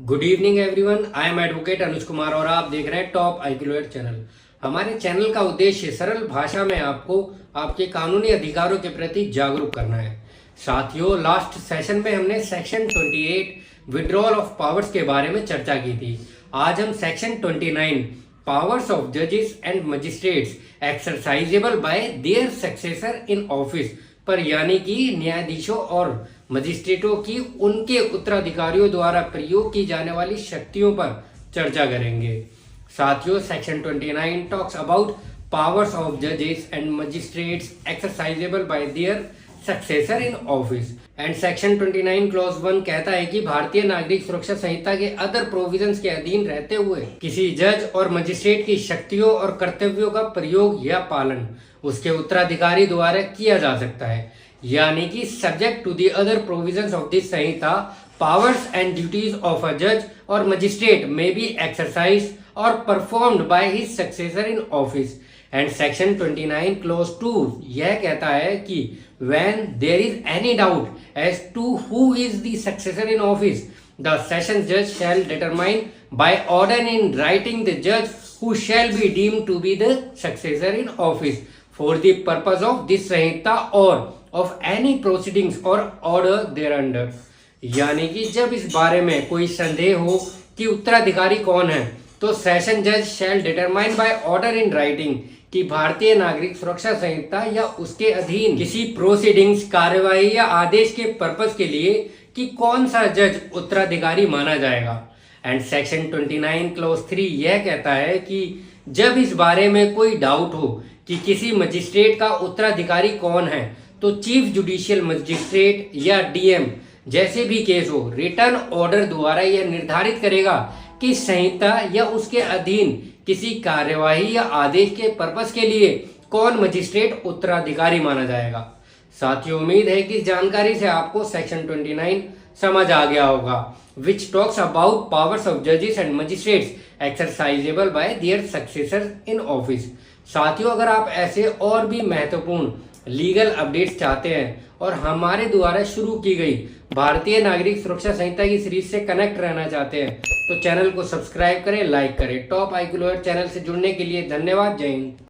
Good evening everyone, I am advocate Anuj Kumar और आप देख रहे हैं टॉप आईक्यूएट चैनल। हमारे चैनल का उद्देश्य सरल भाषा में आपको आपके कानूनी अधिकारों के प्रति जागरूक करना है। साथियों, लास्ट सेशन में हमने सेक्शन 28 विड्रॉल ऑफ पावर्स के बारे में चर्चा की थी। आज हम सेक्शन 29 पावर्स ऑफ जजेस and magistrates exercisable by their successor in office पर, यानी कि न्यायाधीशों और मजिस्ट्रेटों की उनके उत्तराधिकारियों द्वारा प्रयोग की जाने वाली शक्तियों पर चर्चा करेंगे। साथियों, section 29 talks about powers of जजेस and magistrates exercisable by their successor in office and section 29 clause 1 कहता है कि भारतीय नागरिक सुरक्षा संहिता के अदर प्रोविजंस के अधीन रहते हुए किसी जज और मजिस्ट्रेट की शक्तियों और कर्तव्यों का प्रयोग या पालन उसके उत्तराधिकारी द्वारा किया जा सकता है, यानी कि subject to the other provisions of this Samhita powers and duties of a जज और मजिस्ट्रेट मे बी एक्सरसाइज और performed by his successor in office. And section 29 clause 2 यह कहता है कि when there is any doubt as to who is the successor in office, the session जज shall determine by order in writing the जज who shall be deemed to be the successor in office for the purpose of this Samhita or of any proceedings or order thereunder। यानी कि जब इस बारे में कोई संदेह हो कि उत्तराधिकारी कौन है, तो सेशन जज shall determine by order in writing कि भारतीय नागरिक सुरक्षा संहिता या उसके अधीन किसी प्रोसीडिंग्स, कार्यवाही या आदेश के पर्पस के लिए कि कौन सा जज उत्तराधिकारी माना जाएगा। एंड सेक्शन 29 क्लॉज 3 यह कहता है कि जब इस बारे में कोई डाउट हो कि किसी मजिस्ट्रेट का उत्तराधिकारी कौन है, तो चीफ जुडिशियल मजिस्ट्रेट या डीएम जैसे भी केस हो, रिटर्न ऑर्डर द्वारा यह निर्धारित करेगा कि संहिता या उसके अधीन किसी कार्यवाही या आदेश के पर्पस के लिए कौन मजिस्ट्रेट उत्तराधिकारी माना जाएगा। साथियों, उम्मीद है कि इस जानकारी से आपको सेक्शन 29 समझ आ गया होगा, which talks about powers of judges and magistrates exercisable by their successors in office। साथियों, अगर आप ऐसे और भी महत्वपूर्ण लीगल अपडेट्स चाहते हैं और हमारे द्वारा शुरू की गई भारतीय नागरिक सुरक्षा संहिता की सीरीज से कनेक्ट रहना चाहते हैं, तो चैनल को सब्सक्राइब करें, लाइक करें। टॉप आईक्यूएट चैनल से जुड़ने के लिए धन्यवाद। जय हिंद।